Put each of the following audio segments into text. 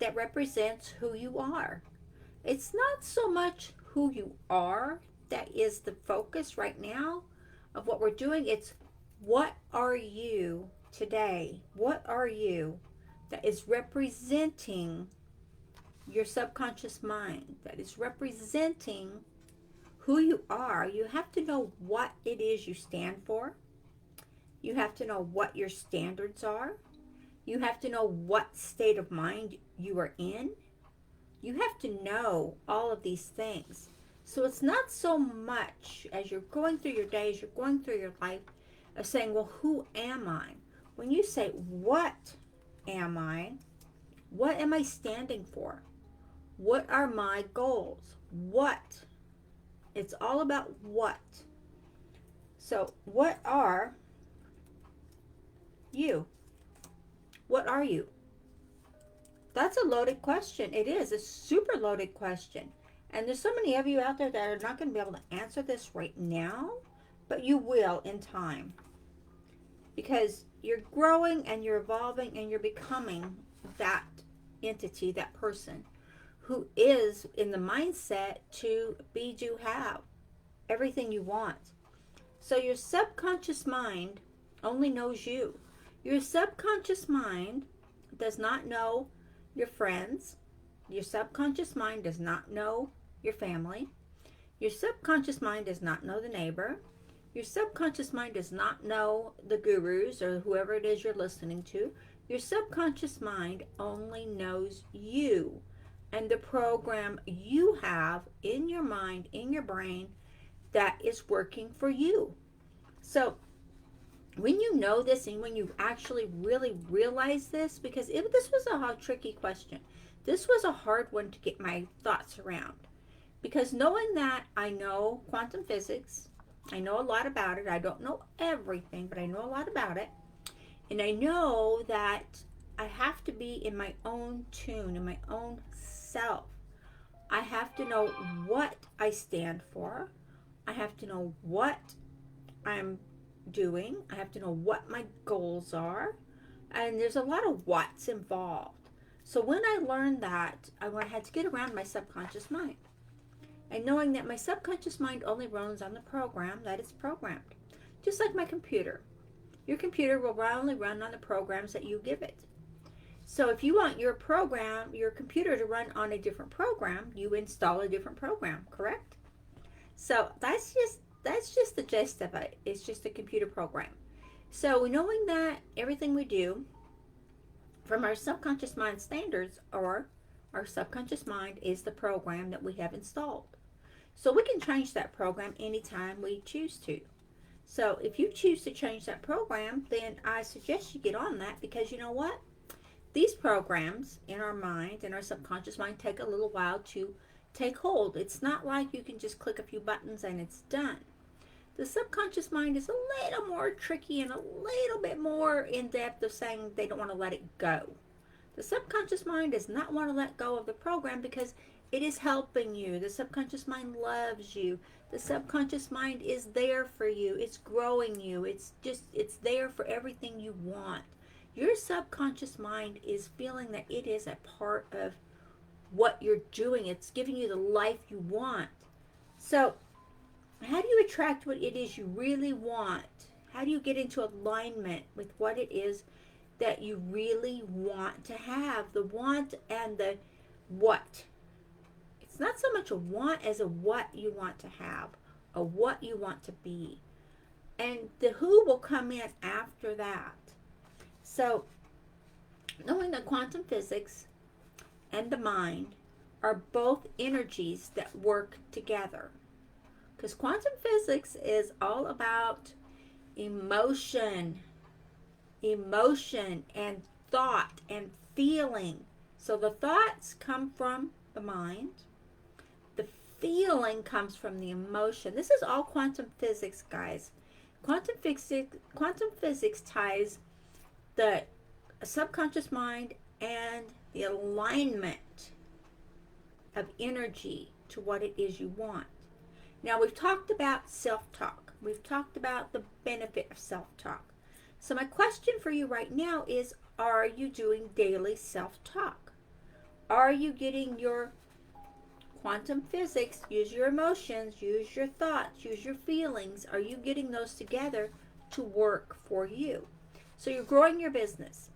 that represents who you are. It's not so much who you are that is the focus right now of what we're doing. It's what are you today? What are you that is representing your subconscious mind, that is representing who you are? You have to know what it is you stand for. You have to know what your standards are. You have to know what state of mind you are in. You have to know all of these things. So it's not so much as you're going through your days, you're going through your life, of saying, well, who am I? When you say, what am I? What am I standing for? What are my goals? What? It's all about what. So, what are you? What are you? That's a loaded question. It is a super loaded question. And there's so many of you out there that are not going to be able to answer this right now, but you will in time. Because you're growing and you're evolving and you're becoming that entity, that person who is in the mindset to be, do, have everything you want. So your subconscious mind only knows you. Your subconscious mind does not know your friends. Your subconscious mind does not know your family. Your subconscious mind does not know the neighbor. Your subconscious mind does not know the gurus or whoever it is you're listening to. Your subconscious mind only knows you and the program you have in your mind, in your brain, that is working for you. So when you know this and when you actually really realize this, because this was a tricky question. This was a hard one to get my thoughts around. Because knowing that I know quantum physics, I know a lot about it. I don't know everything, but I know a lot about it. And I know that I have to be in my own tune, in my own self. I have to know what I stand for. I have to know what I'm doing. I have to know what my goals are. And there's a lot of what's involved. So when I learned that, I had to get around my subconscious mind. And knowing that my subconscious mind only runs on the program that it's programmed. Just like my computer. Your computer will only run on the programs that you give it. So if you want your computer to run on a different program, you install a different program, correct? So that's just the gist of it. It's just a computer program. So knowing that everything we do from our subconscious mind standards, or our subconscious mind is the program that we have installed. So we can change that program anytime we choose to. So if you choose to change that program, then I suggest you get on that, because you know what? These programs in our mind, in our subconscious mind, take a little while to take hold. It's not like you can just click a few buttons and it's done. The subconscious mind is a little more tricky and a little bit more in depth of saying they don't want to let it go. The subconscious mind does not want to let go of the program because it is helping you. The subconscious mind loves you. The subconscious mind is there for you. It's growing you. It's there for everything you want. Your subconscious mind is feeling that it is a part of what you're doing. It's giving you the life you want. So how do you attract what it is you really want? How do you get into alignment with what it is that you really want to have? The want and the what. It's not so much a want as a what you want to have, a what you want to be. And the who will come in after that. So, knowing that quantum physics and the mind are both energies that work together. Because quantum physics is all about emotion and thought and feeling. So the thoughts come from the mind. The feeling comes from the emotion. This is all quantum physics, guys. Quantum physics ties the subconscious mind and the alignment of energy to what it is you want. Now, we've talked about self-talk. We've talked about the benefit of self-talk. So my question for you right now is, are you doing daily self-talk? Are you getting your quantum physics, use your emotions, use your thoughts, use your feelings? Are you getting those together to work for you? So you're growing your business,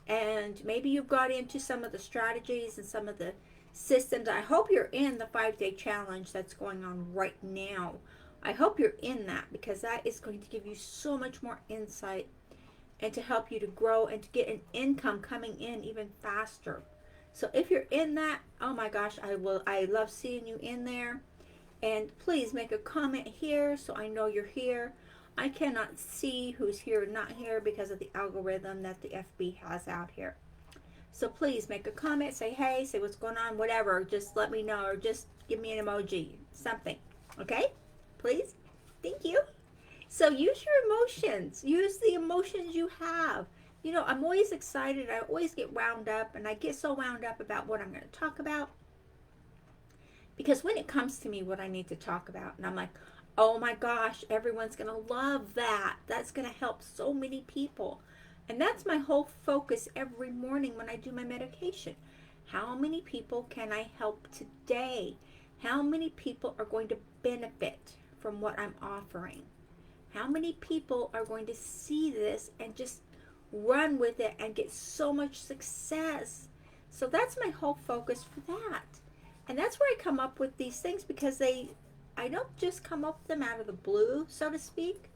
and maybe you've got into some of the strategies and some of the systems. I hope you're in the 5-day challenge that's going on right now. I hope you're in that, because that is going to give you so much more insight and to help you to grow and to get an income coming in even faster. So if you're in that, oh my gosh, I love seeing you in there. And please make a comment here so I know you're here. I cannot see who's here and not here because of the algorithm that the FB has out here. So please make a comment, say hey, say what's going on, whatever. Just let me know, or just give me an emoji, something. Okay? Please? Thank you. So use your emotions. Use the emotions you have. You know, I'm always excited. I always get wound up, and I get so wound up about what I'm going to talk about. Because when it comes to me, what I need to talk about, and I'm like, oh my gosh, everyone's going to love that. That's going to help so many people. And that's my whole focus every morning when I do my meditation. How many people can I help today? How many people are going to benefit from what I'm offering? How many people are going to see this and just run with it and get so much success? So that's my whole focus for that. And that's where I come up with these things, because I don't just come up with them out of the blue, so to speak.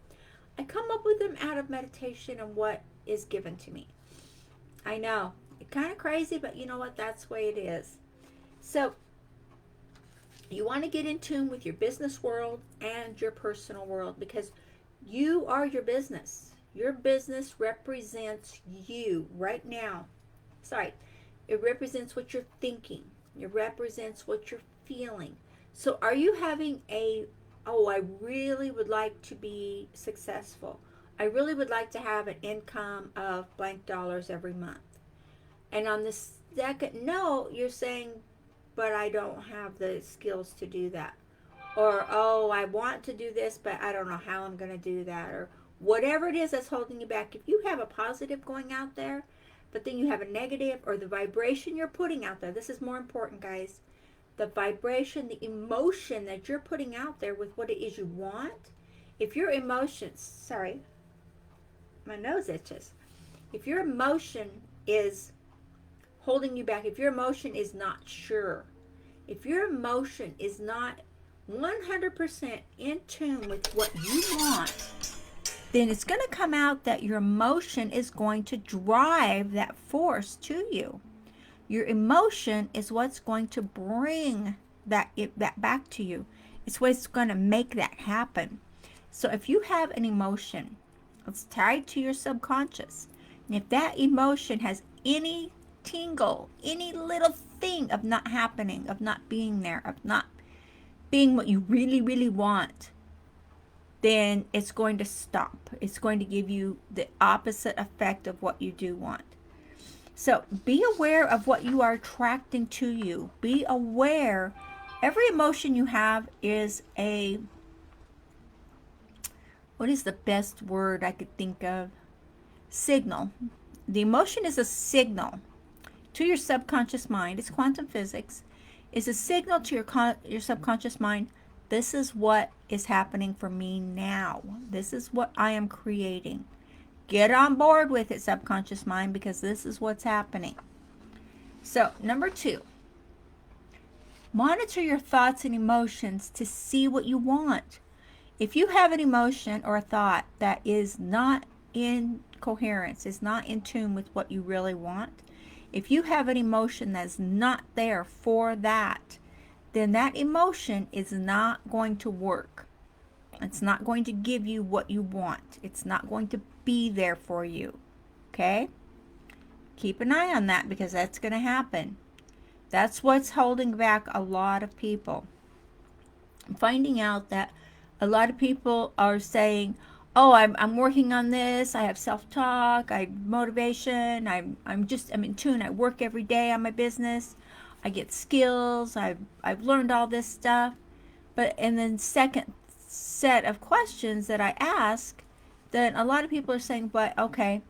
I come up with them out of meditation and what is given to me. I know, it's kind of crazy, but you know what? That's the way it is. So you want to get in tune with your business world and your personal world, because you are your business. Your business represents you right now. Sorry, it represents what you're thinking. It represents what you're feeling. So are you having I really would like to be successful. I really would like to have an income of blank dollars every month. And on the second note, you're saying, but I don't have the skills to do that. Or, oh, I want to do this, but I don't know how I'm going to do that. Or whatever it is that's holding you back. If you have a positive going out there, but then you have a negative, or the vibration you're putting out there, this is more important, guys. The vibration, the emotion that you're putting out there with what it is you want. If your emotions, sorry, my nose itches. If your emotion is holding you back, if your emotion is not sure, if your emotion is not 100% in tune with what you want, then it's going to come out that your emotion is going to drive that force to you. Your emotion is what's going to bring that back to you. It's what's going to make that happen. So if you have an emotion, it's tied to your subconscious. And if that emotion has any tingle, any little thing of not happening, of not being there, of not being what you really, really want, then it's going to stop. It's going to give you the opposite effect of what you do want. So be aware of what you are attracting to you. Be aware. Every emotion you have is what is the best word I could think of? Signal. The emotion is a signal to your subconscious mind. It's quantum physics. It's a signal to your subconscious mind. This is what is happening for me now. This is what I am creating. Get on board with it, subconscious mind, because this is what's happening. So, number 2, monitor your thoughts and emotions to see what you want. If you have an emotion or a thought that is not in coherence, is not in tune with what you really want, if you have an emotion that's not there for that, then that emotion is not going to work. It's not going to give you what you want. It's not going to be there for you. Okay? Keep an eye on that, because that's going to happen. That's what's holding back a lot of people. I'm finding out that a lot of people are saying, oh, I'm working on this. I have self-talk. I have motivation. I'm in tune. I work every day on my business. I get skills. I've learned all this stuff. But and then second set of questions that I ask, then a lot of people are saying, but okay,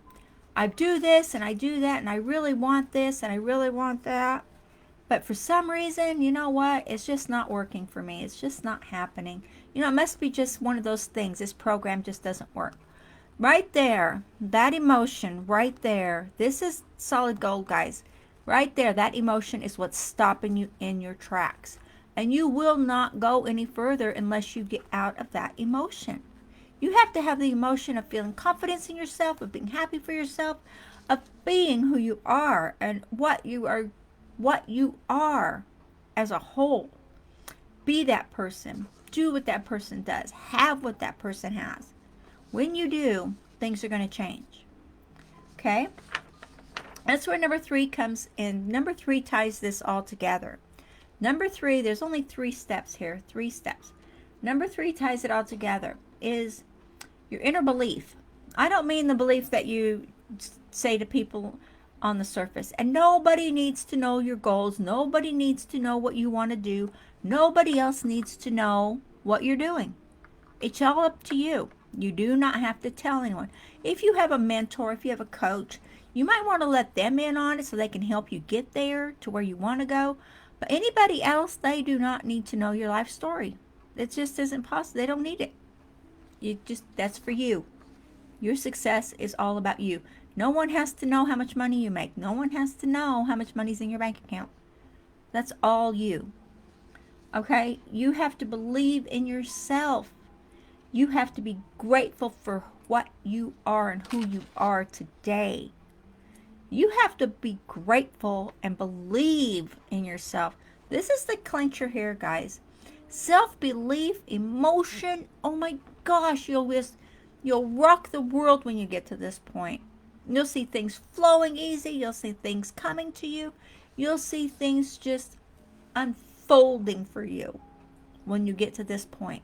I do this and I do that and I really want this and I really want that. But for some reason, you know what? It's just not working for me. It's just not happening. You know, it must be just one of those things. This program just doesn't work. Right there, that emotion right there. This is solid gold, guys. Right there, that emotion is what's stopping you in your tracks. And you will not go any further unless you get out of that emotion. You have to have the emotion of feeling confidence in yourself, of being happy for yourself, of being who you are and what you are as a whole. Be that person. Do what that person does. Have what that person has. When you do, things are going to change. Okay? That's where number 3 comes in. Number 3 ties this all together. Number 3, there's only 3 steps here. 3 steps. Number 3 ties it all together is your inner belief. I don't mean the belief that you say to people on the surface. And nobody needs to know your goals. Nobody needs to know what you want to do. Nobody else needs to know what you're doing. It's all up to you. You do not have to tell anyone. If you have a mentor, if you have a coach, you might want to let them in on it so they can help you get there to where you want to go. But anybody else, they do not need to know your life story. It just isn't possible. They don't need it. That's for you. Your success is all about you. No one has to know how much money you make. No one has to know how much money's in your bank account. That's all you. Okay? You have to believe in yourself. You have to be grateful for what you are and who you are today. You have to be grateful and believe in yourself. This is the clincher here, guys. Self-belief, emotion. Oh my gosh, you'll rock the world when you get to this point. You'll see things flowing easy. You'll see things coming to you. You'll see things just unfolding for you when you get to this point.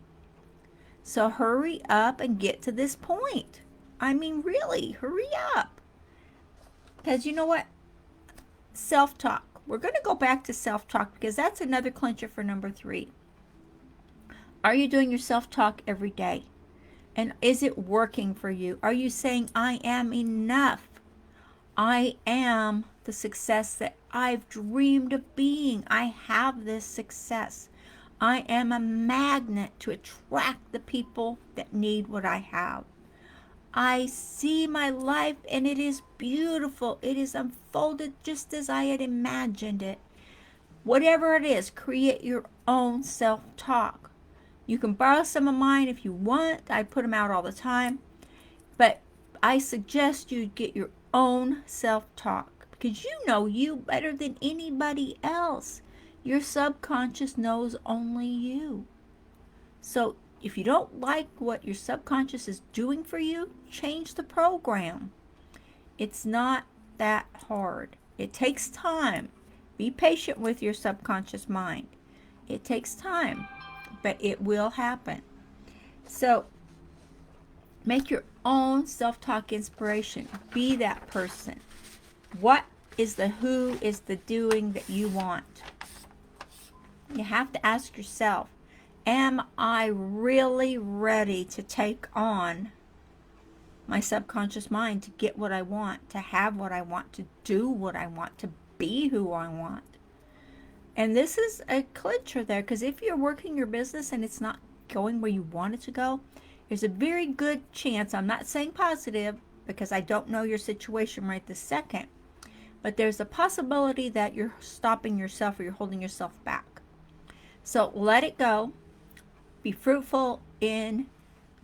So hurry up and get to this point. I mean, really, hurry up. Because you know what? Self-talk. We're going to go back to self-talk because that's another clincher for number 3. Are you doing your self-talk every day? And is it working for you? Are you saying, I am enough? I am the success that I've dreamed of being. I have this success. I am a magnet to attract the people that need what I have. I see my life and it is beautiful. It is unfolded just as I had imagined it. Whatever it is, create your own self-talk. You can borrow some of mine if you want. I put them out all the time. But I suggest you get your own self-talk because you know you better than anybody else. Your subconscious knows only you. So if you don't like what your subconscious is doing for you, change the program. It's not that hard. It takes time. Be patient with your subconscious mind. It takes time, but it will happen. So make your own self-talk inspiration. Be that person. What is the who is the doing that you want? You have to ask yourself, am I really ready to take on my subconscious mind to get what I want, to have what I want, to do what I want, to be who I want? And this is a clincher there, because if you're working your business and it's not going where you want it to go, there's a very good chance, I'm not saying positive because I don't know your situation right this second, but there's a possibility that you're stopping yourself or you're holding yourself back. So let it go. Be fruitful in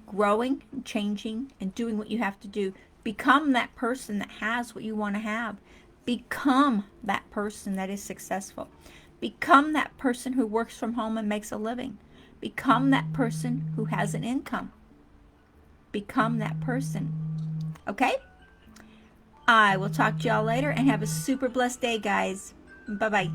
growing, and changing, and doing what you have to do. Become that person that has what you want to have. Become that person that is successful. Become that person who works from home and makes a living. Become that person who has an income. Become that person. Okay? I will talk to y'all later and have a super blessed day, guys. Bye-bye.